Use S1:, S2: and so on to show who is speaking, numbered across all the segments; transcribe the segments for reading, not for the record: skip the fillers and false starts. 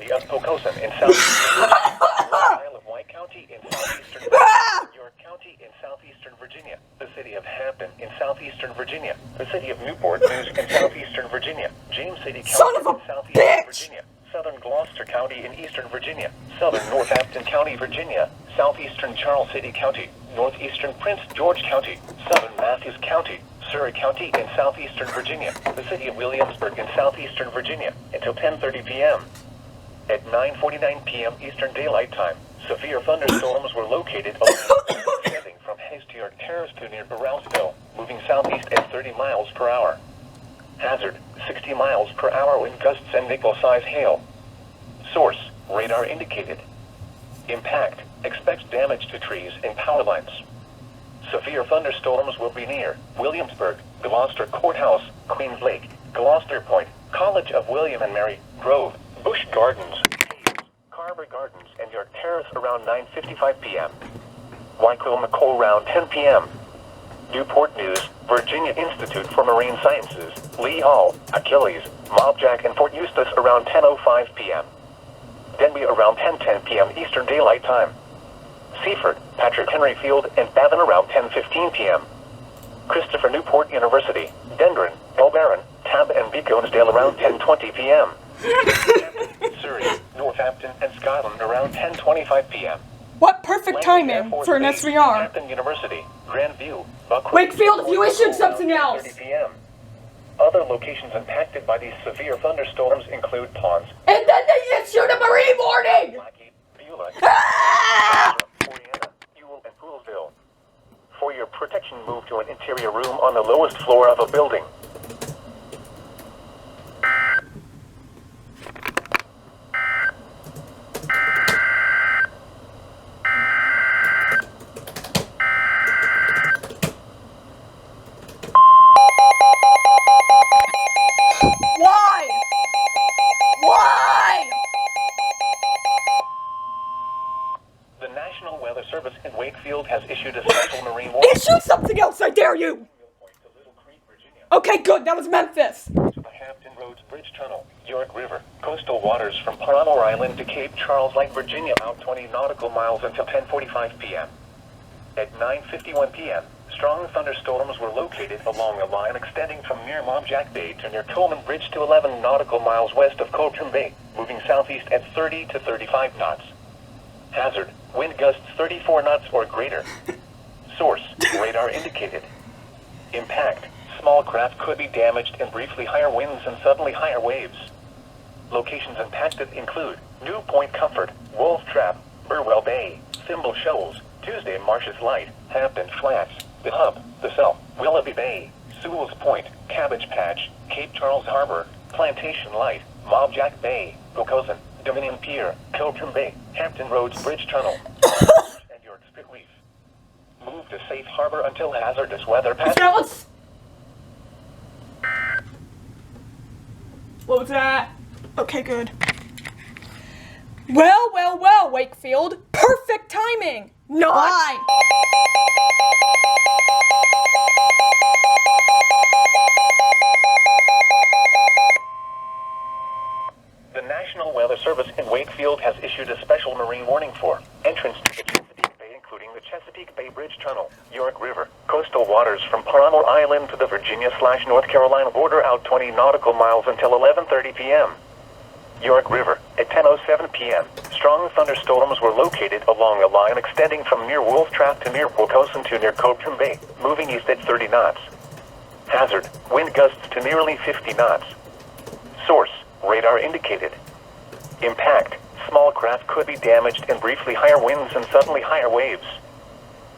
S1: city of Pocosin in southeastern Isle of Wight County in southeastern Virginia, York County in southeastern Virginia, the city of Hampton in southeastern Virginia, the city of Newport News in southeastern Virginia, James City County in southeastern Virginia, southern Gloucester County in eastern Virginia, southern Northampton County, Virginia, southeastern Charles City County, northeastern Prince George County, southern Matthews County, Surrey County in southeastern Virginia, the city of Williamsburg in southeastern Virginia, until 10:30 p.m. At 9:49 p.m. Eastern Daylight Time, severe thunderstorms were located extending from Hayes to York Terrace to near Burrellsville, moving southeast at 30 miles per hour. Hazard, 60 miles per hour wind gusts and nickel-size hail. Source, radar indicated. Impact, expects damage to trees and power lines. Severe thunderstorms will be near Williamsburg, Gloucester Courthouse, Queens Lake, Gloucester Point, College of William and Mary, Grove, Busch Gardens, Carver Gardens, and York Terrace around 9:55 p.m. Wyco-McColl around 10 p.m. Newport News, Virginia Institute for Marine Sciences, Lee Hall, Achilles, Mobjack, and Fort Eustis around 10:05 p.m. Denby around 10:10 p.m. Eastern Daylight Time. Seaford, Patrick Henry Field, and Bavin around 10:15 p.m. Christopher Newport University, Dendron, Elbaron, Tab, and Beaconsdale around 10:20 p.m. Surrey, Northampton, and Scotland around 10:25 p.m.
S2: What perfect timing for an SVR.
S1: Hampton University, Grandview,
S2: Wakefield, you issued something else.
S1: 30 p.m. Other locations impacted by these severe thunderstorms include ponds.
S2: And then they issued a marine warning!
S1: And Poolsville. For your protection, move to an interior room on the lowest floor of a building.
S2: Why? Why?
S1: The National Weather Service in Wakefield has issued a special marine warning.
S2: Issue something else, I dare you! Okay, good, that was Memphis.
S1: To the Hampton Roads Bridge Tunnel, York River, coastal waters from Palmer Island to Cape Charles, Lake Virginia, out 20 nautical miles until 10:45 p.m. At 9:51 p.m., strong thunderstorms were located along a line extending from near Mobjack Bay to near Coleman Bridge to 11 nautical miles west of Copeland Bay, moving southeast at 30 to 35 knots. Hazard, wind gusts 34 knots or greater. Source, radar indicated. Impact, small craft could be damaged and briefly higher winds and suddenly higher waves. Locations impacted include New Point Comfort, Wolf Trap, Burwell Bay, Thimble Shoals, Tuesday Marshes Light, Hampton Flats, The Hub, The Cell, Willoughby Bay, Sewell's Point, Cabbage Patch, Cape Charles Harbor, Plantation Light, Mobjack Bay, Pocosin, Dominion Pier, Copeland Bay, Hampton Roads Bridge Tunnel, and York Spit Reef. Move to safe harbor until hazardous weather passes.
S2: What was that? Okay, good. Well, well, well, Wakefield. Perfect timing. Not. Why?
S1: The National Weather Service in Wakefield has issued a special marine warning for entrance to the Chesapeake Bay, including the Chesapeake Bay Bridge Tunnel, York River, coastal waters from Palmer Island to the Virginia/North Carolina border, out 20 nautical miles until 11:30 p.m. York River, at 10:07 p.m., strong thunderstorms were located along a line extending from near Wolf Trap to near Pocosin to near Copeland Bay, moving east at 30 knots. Hazard, wind gusts to nearly 50 knots. Source, radar indicated. Impact, small craft could be damaged and briefly higher winds and suddenly higher waves.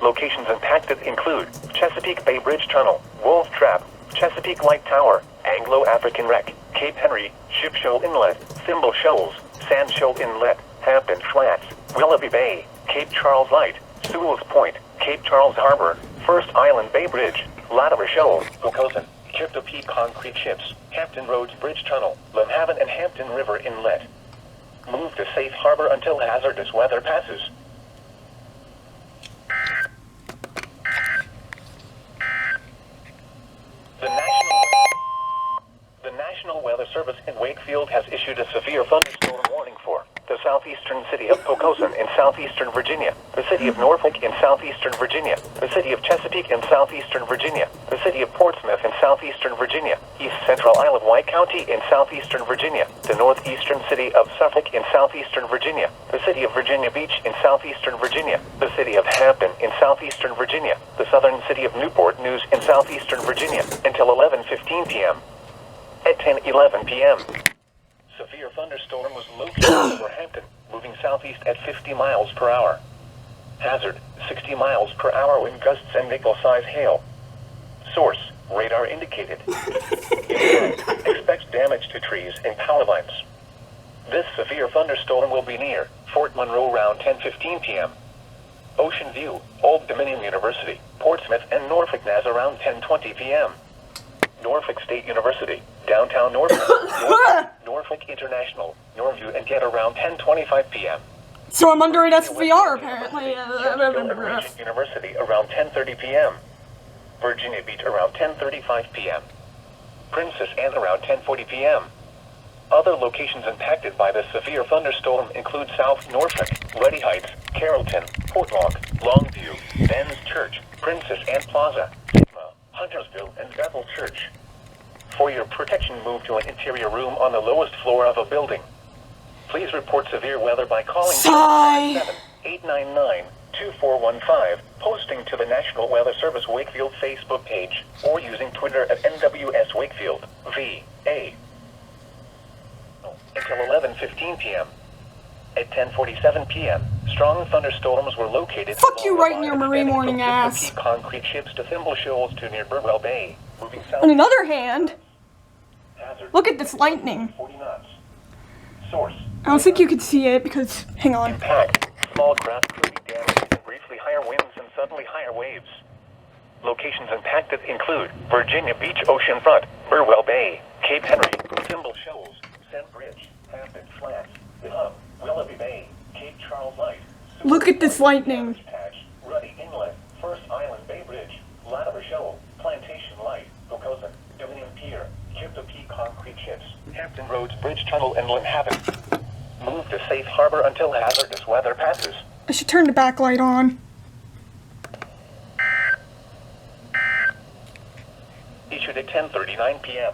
S1: Locations impacted include Chesapeake Bay Bridge Tunnel, Wolf Trap, Chesapeake Light Tower, Anglo-African Wreck, Cape Henry, Ship Shoal Inlet, Thimble Shoals, Sand Shoal Inlet, Hampton Flats, Willoughby Bay, Cape Charles Light, Sewell's Point, Cape Charles Harbor, First Island Bay Bridge, Latimer Shoal, Pocosin, Crypto-Peak Concrete Ships, Hampton Roads Bridge Tunnel, Lumhaven and Hampton River Inlet. Move to safe harbor until hazardous weather passes. The National Weather Service in Wakefield has issued a severe thunderstorm warning for the southeastern city of Poquoson in southeastern Virginia, the city of Norfolk in southeastern Virginia, the city of Chesapeake in southeastern Virginia, the city of Portsmouth in southeastern Virginia, East Central Isle of Wight County in southeastern Virginia, the northeastern city of Suffolk in southeastern Virginia, the city of Virginia Beach in southeastern Virginia, the city of Hampton in southeastern Virginia, the southern city of Newport News in southeastern Virginia, until 11:15 p.m. At 10:11 p.m. Severe thunderstorm was located over Hampton, moving southeast at 50 miles per hour. Hazard, 60 miles per hour wind gusts and nickel-size hail. Source, radar indicated. Expects damage to trees and power lines. This severe thunderstorm will be near Fort Monroe around 10:15 p.m. Ocean View, Old Dominion University, Portsmouth and Norfolk NAS around 10:20 p.m. Norfolk State University, downtown Norfolk, Norfolk International, Norview and Get around 10:25 p.m.
S2: So I'm under an SVR apparently.
S1: Regent University around 10:30 p.m. Virginia Beach around 10:35 p.m. Princess Anne around 10:40 p.m. Other locations impacted by the severe thunderstorm include South Norfolk, Ready Heights, Carrollton, Portlock, Longview, Ben's Church, Princess Anne Plaza, Sigma, Huntersville, and Bethel Church. For your protection, move to an interior room on the lowest floor of a building. Please report severe weather by calling 899-2415, posting to the National Weather Service Wakefield Facebook page, or using Twitter at NWS Wakefield, VA. Until 11:15 p.m. At 10:47 p.m., strong thunderstorms were located.
S2: Fuck you right in your Marie morning ass.
S1: Concrete ships to Thimble Shoals to near Burwell Bay, moving south.
S2: On another hand,
S1: Hazard,
S2: look at this lightning.
S1: 40 knots. Source.
S2: I don't think you can see it because, hang on.
S1: Impact. Small craft could be damaged and briefly higher winds and suddenly higher waves. Locations impacted include Virginia Beach Oceanfront, Burwell Bay, Cape Henry, Thimble Shoals, Sand Bridge, Hampton Flats, The Hub, Willoughby Bay, Cape Charles Light.
S2: Look at this lightning.
S1: Patch, Ruddy Inlet, First Island Bay Bridge, Latimer Shoal, Plantation Light, Poquoson, Dominion Pier, Kiptopee Concrete Ships, Hampton Roads Bridge Tunnel and Lynnhaven. Move to safe harbor until hazardous weather passes.
S2: I should turn the backlight on.
S1: Issued at 10:39 p.m.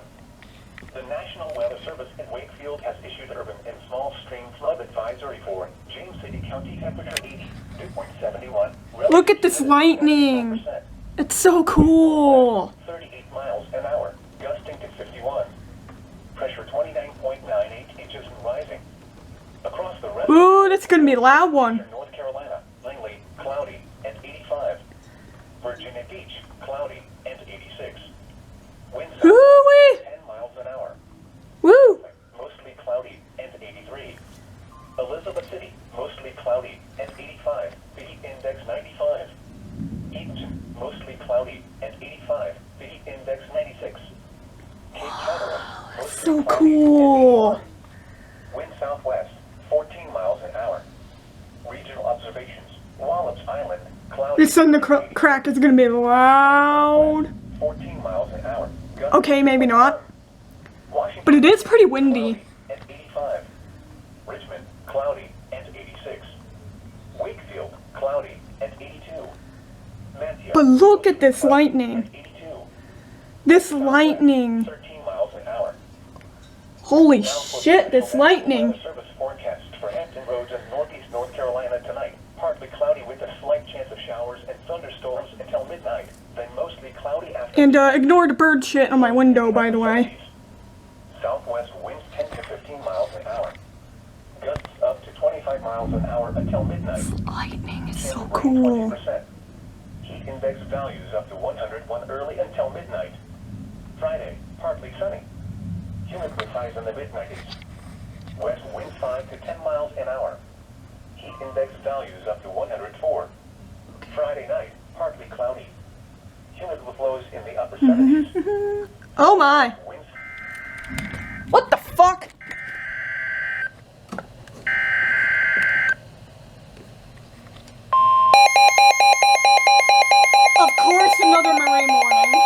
S1: The National Weather Service in Wakefield has issued urban and small stream flood advisory for James City County, temperature 80, dew point 71.
S2: Look at this lightning. It's so cool.
S1: 38 miles an hour, gusting to 51. Pressure 29.98 inches and rising. Across the rest
S2: Ooh, that's gonna be a loud one.
S1: North Carolina, Langley, cloudy and 85. Virginia Beach, cloudy and 86. Winds
S2: Ooh-wee.
S1: 10 miles an hour.
S2: Woo.
S1: Mostly cloudy and 83. Elizabeth City, mostly cloudy and 85. The heat index 95. Eatonton, mostly cloudy and 85. The heat index 96. Cape Canaveral, mostly
S2: So
S1: cloudy
S2: cool.
S1: and 81. Wind southwest, 14 miles an hour. Regional observations, Wallops Island, cloudy.
S2: This thunder crack is gonna be loud.
S1: 14 miles an hour.
S2: Okay, maybe not.
S1: Washington,
S2: But it is pretty windy.
S1: and 85. Richmond, cloudy and 86. Wakefield, cloudy and 82. Mantia,
S2: But look at this
S1: and
S2: lightning.
S1: 82.
S2: This lightning.
S1: 13 miles an hour.
S2: Holy shit, this lightning.
S1: Weather Service forecast for Hampton Roads and northeast North Carolina tonight. Partly cloudy with a slight chance of showers and thunderstorms until midnight. Then mostly cloudy after.
S2: And ignore the bird shit on my window, by the way.
S1: Southwest winds 10 to 15 miles an hour. Gusts up to 25 miles an hour until midnight.
S2: Lightning is so
S1: Wind
S2: cool.
S1: 20%. Heat index values up to 101 early until midnight. Friday, partly sunny. Humid with highs in the mid-90s. West winds 5 to 10 miles an hour. Heat index values up to 104. Friday night, partly cloudy. Humid with lows in the upper 70s.
S2: Oh my.
S1: Winds
S2: What the fuck? Of course, another Marie morning.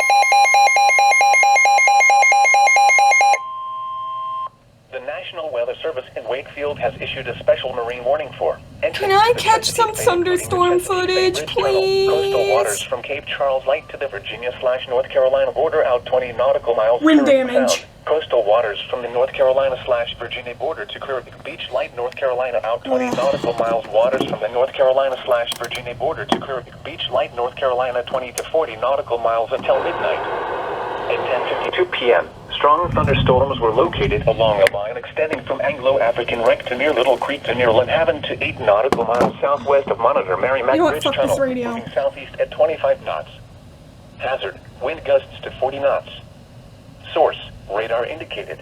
S1: The National Weather Service in Wakefield has issued a special marine warning for.
S2: Can I catch some thunderstorm footage, please?
S1: Coastal waters from Cape Charles Light to the Virginia/North Carolina border out 20 nautical miles.
S2: Wind
S1: Caribbean
S2: damage.
S1: Sound. Coastal waters from the North Carolina/Virginia border to Caribbean Beach Light, North Carolina out 20 nautical miles. Waters from the North Carolina/Virginia border to Caribbean Beach Light, North Carolina 20 to 40 nautical miles until midnight. At 10:52 p.m., strong thunderstorms were located along a line extending from Anglo-African Wreck to near Little Creek to near Lynnhaven to 8 nautical miles southwest of Monitor Merrimack
S2: You know what?
S1: Bridge
S2: Fuck
S1: Tunnel,
S2: this radio.
S1: moving southeast at 25 knots. Hazard, wind gusts to 40 knots. Source, radar indicated.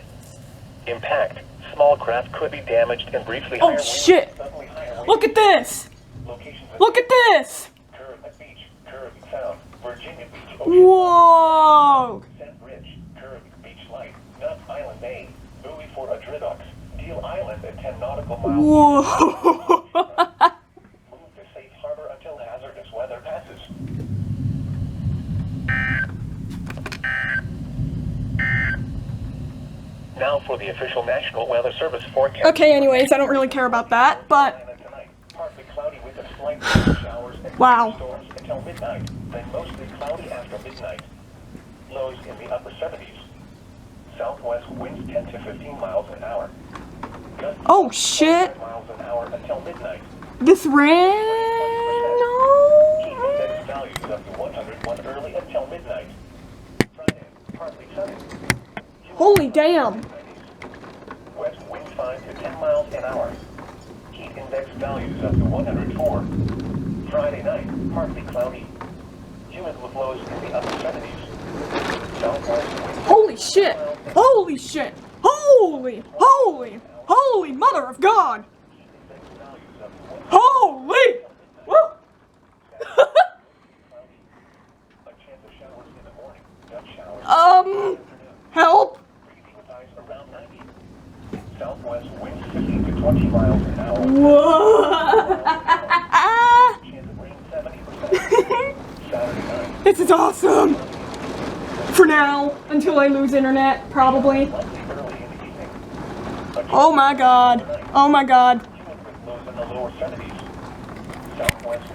S1: Impact, small craft could be damaged and briefly higher
S2: Oh
S1: winds,
S2: shit!
S1: suddenly higher winds.
S2: Look at this!
S1: Locations
S2: Look at this!
S1: Caribbean Beach, Caribbean Sound, Virginia Beach, Ocean
S2: Whoa!
S1: Sand Ridge, Caribbean Beach Light, Nut Island, Maine, buoy for Adridox, Deal Island at 10 nautical miles.
S2: Whoa!
S1: Move to safe harbor until hazardous weather passes. Now for the official National Weather Service forecast.
S2: Okay, anyways, I don't really care about that, but
S1: Tonight, partly cloudy with a slight showers and
S2: Wow.
S1: storms until midnight, then mostly cloudy after midnight. Lows in the upper 70s. Southwest winds 10 to 15 miles an hour. Gusts
S2: oh shit!
S1: 5 miles an hour until midnight.
S2: This ran.
S1: Heat
S2: No.
S1: index values up to 101 early until midnight. Friday, partly sunny.
S2: Holy damn!
S1: West wind 5 to 10 miles an hour. Heat index values up to 104. Friday night, partly cloudy. Humid with lows in the upper 70s. Southwest wind
S2: Holy shit! Holy shit! Holy! Holy! Holy mother of God!
S1: index values up to 100.
S2: Holy! Woo!
S1: A chance of showers in the morning. Dutch showers.
S2: Help!
S1: Breezy with highs around 90. Southwest winds 15 to 20 miles an hour.
S2: Whoa!
S1: Chance of rain 70%. Saturday night.
S2: This is awesome! For now, until I lose internet, probably.
S1: Likely early in the evening.
S2: Oh my god. Oh my god.
S1: Humid with lows in the lower 70s. Southwest